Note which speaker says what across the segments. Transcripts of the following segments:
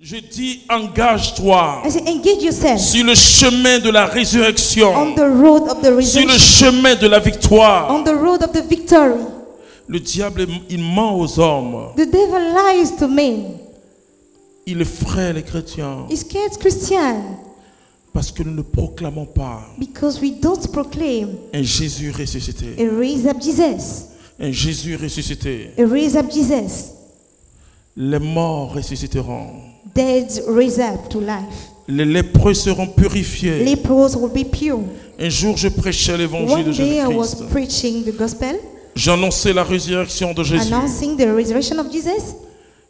Speaker 1: Je dis engage-toi
Speaker 2: I say engage yourself
Speaker 1: sur le chemin de la résurrection,
Speaker 2: on the road of the
Speaker 1: sur le
Speaker 2: resurrection,
Speaker 1: chemin de la victoire.
Speaker 2: on the road of the victory.
Speaker 1: Le diable, il ment aux hommes.
Speaker 2: The devil lies to men.
Speaker 1: Il effraie les chrétiens
Speaker 2: He scares Christians
Speaker 1: parce que nous ne proclamons pas
Speaker 2: because we don't proclaim
Speaker 1: un Jésus ressuscité.
Speaker 2: a raise up Jesus.
Speaker 1: Un Jésus ressuscité.
Speaker 2: A raise up Jesus.
Speaker 1: Les morts ressusciteront.
Speaker 2: Dead raise up to life.
Speaker 1: Les lépreux seront purifiés.
Speaker 2: Lepers will be pure.
Speaker 1: Un jour, je prêchais l'évangile de
Speaker 2: One day I was
Speaker 1: Jésus-Christ.
Speaker 2: preaching the gospel,
Speaker 1: J'annonçais la résurrection de Jésus.
Speaker 2: announcing the resurrection of Jesus.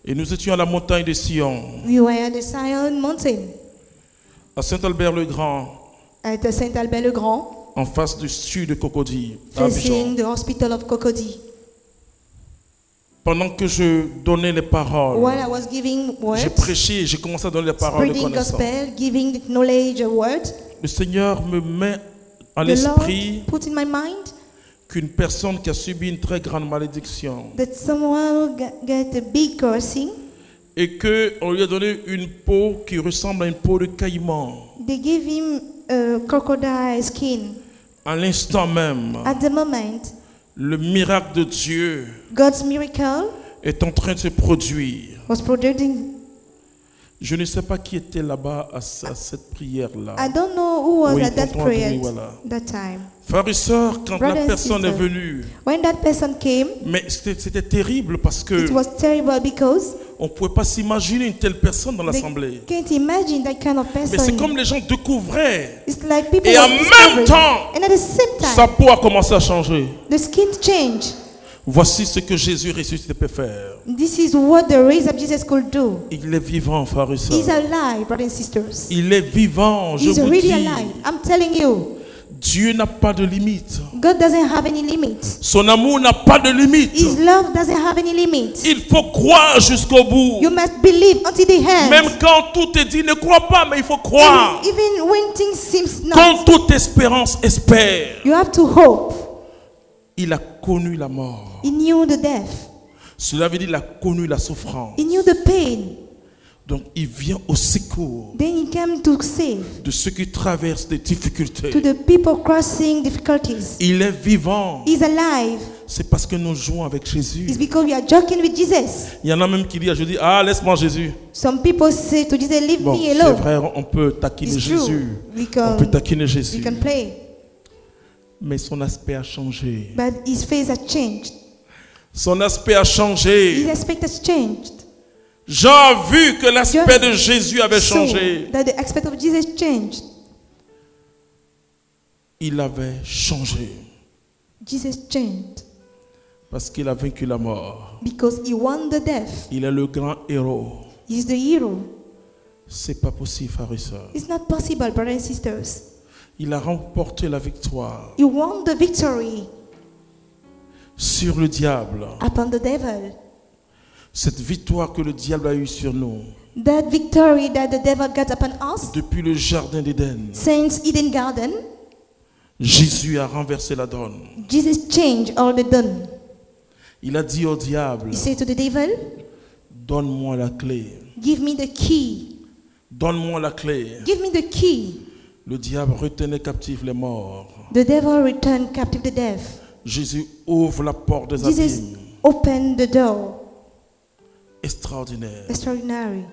Speaker 1: Et nous étions à la montagne de Sion,
Speaker 2: We were at the Zion Mountain
Speaker 1: à Saint-Albert-le-Grand,
Speaker 2: at the Saint Albert le Grand,
Speaker 1: en face du sud de Cocody, à Abidjan.
Speaker 2: facing the hospital of Cocody.
Speaker 1: Pendant que je donnais les paroles,
Speaker 2: While I was giving
Speaker 1: j'ai
Speaker 2: words,
Speaker 1: prêché, j'ai commencé à donner les paroles de
Speaker 2: spreading
Speaker 1: connaissance.
Speaker 2: gospel, giving the knowledge of word,
Speaker 1: Le Seigneur me met à
Speaker 2: the
Speaker 1: l'esprit
Speaker 2: Lord put in my mind
Speaker 1: qu'une personne qui a subi une très grande malédiction
Speaker 2: that someone get a big cursing.
Speaker 1: et qu'on lui a donné une peau qui ressemble à une peau de caïman.
Speaker 2: They gave him a crocodile skin.
Speaker 1: À l'instant même,
Speaker 2: At the moment,
Speaker 1: le miracle de Dieu
Speaker 2: God's miracle
Speaker 1: est en train de se produire.
Speaker 2: was producing.
Speaker 1: Je ne sais pas qui était là-bas à cette prière-là.
Speaker 2: I don't know who was
Speaker 1: Oui,
Speaker 2: at that
Speaker 1: tonton
Speaker 2: prayer
Speaker 1: Abdoui, voilà.
Speaker 2: that time.
Speaker 1: Frères et sœurs, quand
Speaker 2: Brother
Speaker 1: la
Speaker 2: and
Speaker 1: personne est
Speaker 2: sister,
Speaker 1: venue,
Speaker 2: when that person came,
Speaker 1: mais c'était terrible parce que
Speaker 2: it was terrible because
Speaker 1: on ne pouvait pas s'imaginer une telle personne dans
Speaker 2: they
Speaker 1: l'assemblée.
Speaker 2: can't imagine that kind of
Speaker 1: Mais c'est
Speaker 2: person.
Speaker 1: comme les gens découvraient.
Speaker 2: It's like people
Speaker 1: Et en
Speaker 2: were
Speaker 1: même
Speaker 2: discovering.
Speaker 1: temps,
Speaker 2: And at the same
Speaker 1: sa
Speaker 2: time,
Speaker 1: peau a commencé à changer.
Speaker 2: the skin changed.
Speaker 1: Voici ce que Jésus ressuscité peut faire.
Speaker 2: This is what the raise up Jesus could do.
Speaker 1: Il est vivant, frères et
Speaker 2: He's
Speaker 1: sœurs.
Speaker 2: alive, brothers and sisters.
Speaker 1: Il est vivant, je
Speaker 2: He's
Speaker 1: vous
Speaker 2: really
Speaker 1: dis.
Speaker 2: alive. I'm telling you,
Speaker 1: Dieu n'a pas de limite.
Speaker 2: God doesn't have any limits.
Speaker 1: Son amour n'a pas de limite.
Speaker 2: His love doesn't have any limits.
Speaker 1: Il faut croire jusqu'au bout.
Speaker 2: You must believe until the end.
Speaker 1: Même quand tout est dit, ne crois pas, mais il faut croire.
Speaker 2: Even when things seem
Speaker 1: Quand
Speaker 2: not,
Speaker 1: toute espérance espère.
Speaker 2: you have to hope.
Speaker 1: Il a connu la mort.
Speaker 2: He knew the death.
Speaker 1: Cela veut dire qu'il a connu la souffrance.
Speaker 2: He knew the pain.
Speaker 1: Donc il vient au secours
Speaker 2: Then he came to save
Speaker 1: de ceux qui traversent des difficultés.
Speaker 2: to the people crossing difficulties.
Speaker 1: Il est vivant.
Speaker 2: He's alive.
Speaker 1: C'est parce que nous jouons avec Jésus.
Speaker 2: It's because we are joking with Jesus.
Speaker 1: Il y en a même qui disent à Jésus, ah laisse-moi Jésus.
Speaker 2: Some people say to Jesus, leave
Speaker 1: Bon,
Speaker 2: me
Speaker 1: c'est
Speaker 2: alone.
Speaker 1: vrai, on peut taquiner
Speaker 2: It's true.
Speaker 1: Jésus.
Speaker 2: We
Speaker 1: On peut
Speaker 2: can,
Speaker 1: taquiner
Speaker 2: we
Speaker 1: Jésus.
Speaker 2: can play.
Speaker 1: Mais son aspect a changé.
Speaker 2: But his face has changed.
Speaker 1: Son aspect a
Speaker 2: His
Speaker 1: changé.
Speaker 2: aspect has changed.
Speaker 1: Jean a vu que l'aspect de Jésus avait
Speaker 2: So
Speaker 1: changé.
Speaker 2: that the aspect of Jesus changed.
Speaker 1: Il avait changé
Speaker 2: Jesus changed
Speaker 1: parce qu'il a vaincu la mort.
Speaker 2: because he won the death.
Speaker 1: Il est le grand héros.
Speaker 2: He's the hero.
Speaker 1: C'est pas possible, frères et sœurs.
Speaker 2: It's not possible, brothers and sisters.
Speaker 1: Il a remporté la victoire
Speaker 2: He won the victory
Speaker 1: sur le diable.
Speaker 2: upon the devil.
Speaker 1: Cette victoire que le diable a eue sur nous
Speaker 2: That victory that the devil got upon us
Speaker 1: depuis le jardin d'Éden.
Speaker 2: since Eden Garden,
Speaker 1: Jésus a renversé la donne.
Speaker 2: Jesus changed all the done.
Speaker 1: Il a dit au diable,
Speaker 2: He said to the devil,
Speaker 1: donne-moi la clé.
Speaker 2: give me the key.
Speaker 1: Donne-moi la clé.
Speaker 2: Give me the key.
Speaker 1: Le diable retenait captifs les morts.
Speaker 2: The devil returned captive to death.
Speaker 1: Jésus ouvre la porte des
Speaker 2: Jesus
Speaker 1: abîmes.
Speaker 2: opened the door.
Speaker 1: Extraordinaire.
Speaker 2: Extraordinary.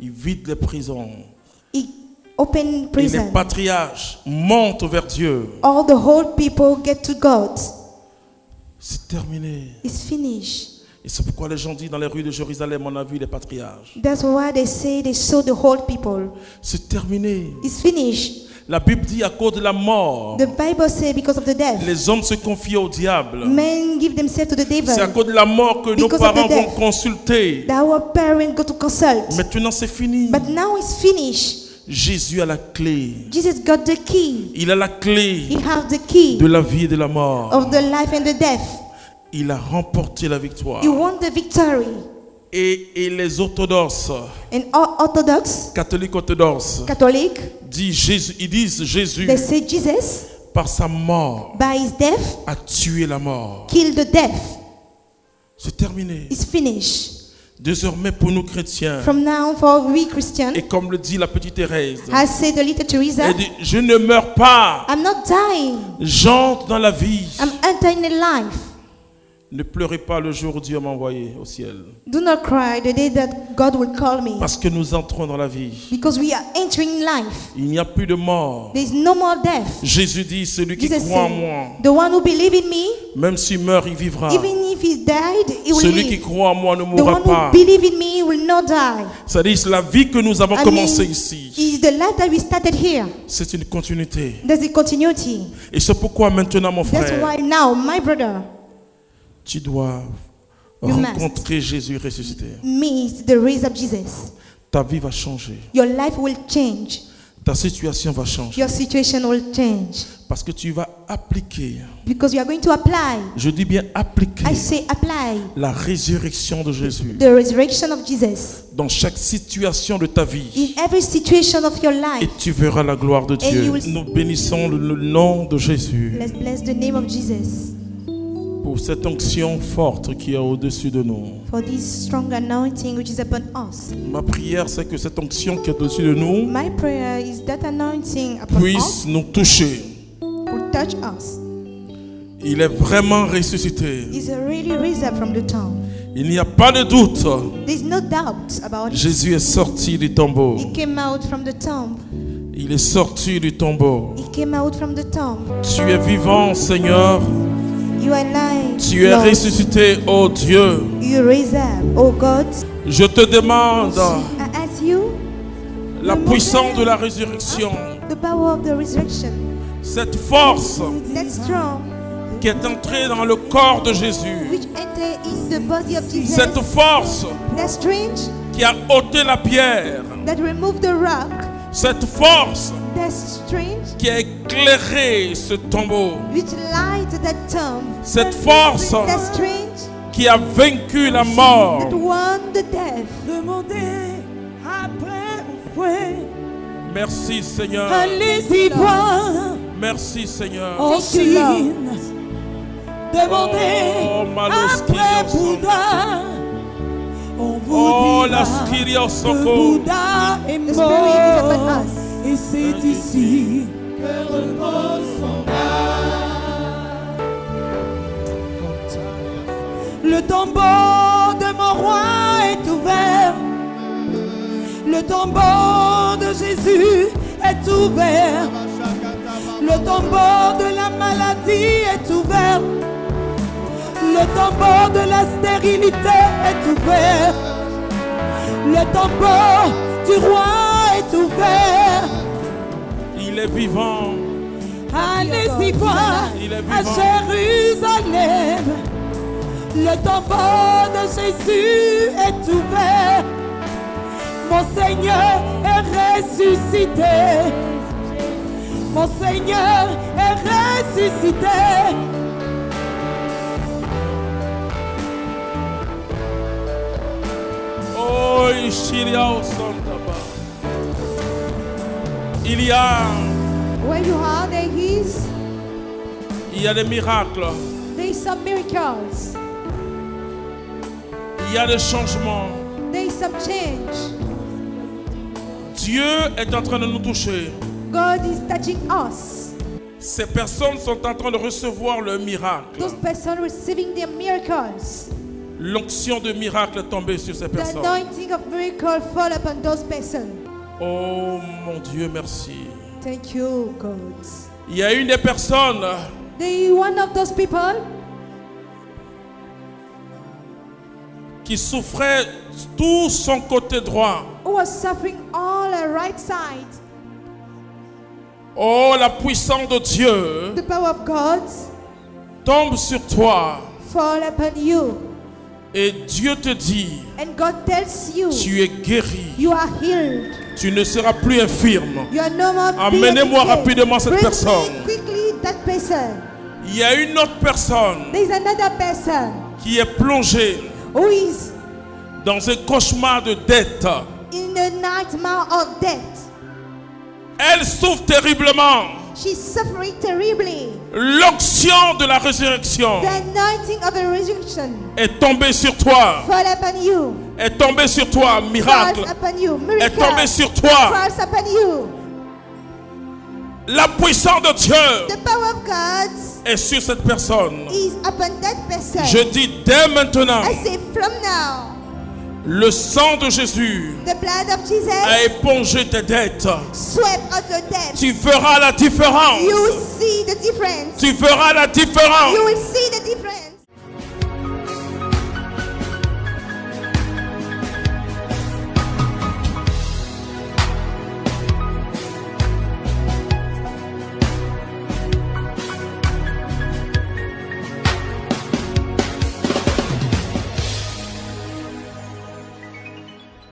Speaker 1: Il vide les prisons.
Speaker 2: He opened
Speaker 1: Et les
Speaker 2: prison.
Speaker 1: patriarches montent vers Dieu.
Speaker 2: All the whole people get to God.
Speaker 1: C'est terminé.
Speaker 2: It's finished.
Speaker 1: Et c'est pourquoi les gens disent dans les rues de Jérusalem, on a vu les patriarches.
Speaker 2: That's why they say they saw the whole people.
Speaker 1: C'est terminé.
Speaker 2: It's finished.
Speaker 1: La Bible dit à cause de la mort,
Speaker 2: The Bible says because of the death,
Speaker 1: les hommes se confient au diable.
Speaker 2: men give themselves to the devil.
Speaker 1: C'est à cause de la mort que nos
Speaker 2: Because of the
Speaker 1: parents vont
Speaker 2: death.
Speaker 1: consulter.
Speaker 2: That our parents go to consult.
Speaker 1: Maintenant c'est fini.
Speaker 2: But now it's finished.
Speaker 1: Jésus a la clé.
Speaker 2: Jesus got the key.
Speaker 1: Il a la clé
Speaker 2: He has the key
Speaker 1: de la vie et de la mort.
Speaker 2: of the life and the death.
Speaker 1: Il a remporté la victoire.
Speaker 2: He won the victory.
Speaker 1: Et les orthodoxes,
Speaker 2: And Orthodox,
Speaker 1: catholiques orthodoxes,
Speaker 2: Catholic,
Speaker 1: ils disent Jésus,
Speaker 2: they say Jesus,
Speaker 1: par sa mort,
Speaker 2: by his death,
Speaker 1: a tué la mort.
Speaker 2: killed the death.
Speaker 1: C'est terminé.
Speaker 2: It's finished.
Speaker 1: Désormais pour nous chrétiens,
Speaker 2: From now for we Christians,
Speaker 1: et comme le dit la petite Thérèse,
Speaker 2: as said the little Teresa,
Speaker 1: elle dit, je ne meurs pas,
Speaker 2: I'm not dying.
Speaker 1: j'entre dans la vie.
Speaker 2: I'm entering in life.
Speaker 1: Ne pleurez pas le jour où Dieu m'a envoyé au ciel.
Speaker 2: Do not cry the day that God will call me.
Speaker 1: Parce que nous entrons dans la vie.
Speaker 2: Because we are entering life.
Speaker 1: Il n'y a plus de mort.
Speaker 2: There is no more death.
Speaker 1: Jésus dit, celui qui
Speaker 2: Jesus
Speaker 1: croit en
Speaker 2: said,
Speaker 1: moi,
Speaker 2: the one who believes in me,
Speaker 1: même s'il meurt, il vivra.
Speaker 2: even if he died, he will
Speaker 1: Celui qui
Speaker 2: live.
Speaker 1: croit en moi ne
Speaker 2: The
Speaker 1: mourra
Speaker 2: one
Speaker 1: pas.
Speaker 2: who believes in me will not die.
Speaker 1: C'est-à-dire la vie que nous avons
Speaker 2: I
Speaker 1: commencée
Speaker 2: mean,
Speaker 1: ici.
Speaker 2: is the life that we started here.
Speaker 1: C'est une continuité.
Speaker 2: There's a continuity.
Speaker 1: Et c'est pourquoi maintenant, mon
Speaker 2: That's
Speaker 1: frère,
Speaker 2: why now, my brother,
Speaker 1: tu dois
Speaker 2: You
Speaker 1: rencontrer Jésus ressuscité.
Speaker 2: meets the raise of Jesus.
Speaker 1: Ta vie va changer.
Speaker 2: Your life will change.
Speaker 1: Ta situation va changer.
Speaker 2: Your situation will change.
Speaker 1: Parce que tu vas appliquer,
Speaker 2: Because you are going to apply.
Speaker 1: je dis bien appliquer,
Speaker 2: I say apply
Speaker 1: la résurrection de Jésus
Speaker 2: the resurrection of Jesus
Speaker 1: dans chaque situation de ta vie.
Speaker 2: in every situation of your
Speaker 1: Et
Speaker 2: life.
Speaker 1: tu verras la gloire de
Speaker 2: you
Speaker 1: Dieu.
Speaker 2: will-
Speaker 1: Nous bénissons le nom de Jésus
Speaker 2: Let's bless the name of Jesus
Speaker 1: pour cette onction forte qui est au-dessus de nous.
Speaker 2: for this strong anointing which is upon us.
Speaker 1: Ma prière, c'est que cette onction qui est au-dessus de nous
Speaker 2: My prayer is that anointing upon
Speaker 1: puisse
Speaker 2: us
Speaker 1: nous toucher.
Speaker 2: will touch us.
Speaker 1: Il est vraiment ressuscité.
Speaker 2: He's really raised up from the tomb.
Speaker 1: Il n'y a pas de doute.
Speaker 2: There's no doubt about it.
Speaker 1: Jésus est sorti du tombeau.
Speaker 2: He came out from the tomb.
Speaker 1: Il est sorti du tombeau.
Speaker 2: He came out from the tomb.
Speaker 1: Tu es vivant, Seigneur.
Speaker 2: You are alive.
Speaker 1: Tu es
Speaker 2: Lord.
Speaker 1: ressuscité, ô Dieu.
Speaker 2: You raise up, oh God.
Speaker 1: Je te demande
Speaker 2: I ask you
Speaker 1: la puissance de la résurrection,
Speaker 2: the power of the resurrection.
Speaker 1: cette force
Speaker 2: That's strong,
Speaker 1: qui est entrée dans le corps de Jésus,
Speaker 2: which enter in the body of Jesus.
Speaker 1: cette force
Speaker 2: That's strange,
Speaker 1: qui a ôté la pierre,
Speaker 2: that remove the rock.
Speaker 1: cette force
Speaker 2: That's strange,
Speaker 1: qui a éclairé ce tombeau,
Speaker 2: which light that tomb.
Speaker 1: cette force
Speaker 2: That's strange,
Speaker 1: qui a vaincu la mort.
Speaker 2: that won the death.
Speaker 3: Demandez après au fouet.
Speaker 1: Merci Seigneur.
Speaker 3: Allez-y voir
Speaker 1: Merci Seigneur.
Speaker 3: en Chine. Demandez
Speaker 1: Oh,
Speaker 3: après
Speaker 1: Maloskirios.
Speaker 3: Bouddha. On vous
Speaker 1: Oh,
Speaker 3: dira
Speaker 1: la Skiria
Speaker 3: que
Speaker 1: Soko.
Speaker 3: Bouddha est
Speaker 2: The Spirit is upon
Speaker 3: mort.
Speaker 2: us.
Speaker 3: Et c'est ici que repose son âme. Le tombeau de mon roi est ouvert. Le tombeau de Jésus est ouvert. Le tombeau de la maladie est ouvert. Le tombeau de la stérilité est ouvert. Le tombeau du roi est ouvert.
Speaker 1: Il est vivant.
Speaker 3: Allez-y voir
Speaker 1: Il est
Speaker 3: à
Speaker 1: vivant.
Speaker 3: Jérusalem. Le tombeau de Jésus est ouvert. Mon Seigneur est ressuscité. Mon Seigneur est ressuscité.
Speaker 1: Oh, Ishiria Osantaba. Il y a
Speaker 2: Where you are, there is
Speaker 1: des miracles.
Speaker 2: there is some miracles.
Speaker 1: Il y a des changements.
Speaker 2: There is some change.
Speaker 1: Dieu est en train de nous toucher.
Speaker 2: God is touching us.
Speaker 1: Ces personnes sont en train de recevoir le miracle.
Speaker 2: Those persons receiving their miracles.
Speaker 1: L'onction de miracle est tombée sur ces
Speaker 2: The
Speaker 1: personnes.
Speaker 2: anointing of miracle fall upon those persons.
Speaker 1: Oh mon Dieu, merci.
Speaker 2: Thank you, God.
Speaker 1: Il y a une des personnes
Speaker 2: One of those people
Speaker 1: qui souffrait tout son côté droit.
Speaker 2: who was suffering all the right side.
Speaker 1: Oh, la puissance de Dieu
Speaker 2: The power of God
Speaker 1: tombe sur toi
Speaker 2: fall upon you.
Speaker 1: et Dieu te dit,
Speaker 2: And God tells you,
Speaker 1: tu es guéri.
Speaker 2: you are healed.
Speaker 1: Tu ne seras plus infirme.
Speaker 2: You are no more
Speaker 1: Amenez-moi
Speaker 2: being
Speaker 1: rapidement cette
Speaker 2: Bring me
Speaker 1: personne.
Speaker 2: quickly that person.
Speaker 1: Il y a une autre personne
Speaker 2: There is another person
Speaker 1: qui est plongée
Speaker 2: who is
Speaker 1: dans un cauchemar de dette.
Speaker 2: in a nightmare of death.
Speaker 1: Elle souffre terriblement.
Speaker 2: She's suffering terribly.
Speaker 1: L'onction de la résurrection
Speaker 2: The anointing of the resurrection
Speaker 1: est tombée sur toi.
Speaker 2: fall upon you.
Speaker 1: Est tombée sur toi. Miracle.
Speaker 2: Falls upon you.
Speaker 1: Est tombée
Speaker 2: Miracle
Speaker 1: sur toi.
Speaker 2: falls upon you.
Speaker 1: La puissance de Dieu
Speaker 2: The power of God
Speaker 1: est sur cette personne.
Speaker 2: is upon that person.
Speaker 1: Je dis dès maintenant,
Speaker 2: I say from now,
Speaker 1: le sang de Jésus
Speaker 2: the blood of
Speaker 1: a
Speaker 2: Jesus
Speaker 1: épongé tes dettes.
Speaker 2: swept out your debt.
Speaker 1: Tu feras la différence.
Speaker 2: You will see the difference.
Speaker 1: Tu feras la différence.
Speaker 2: You will see the difference.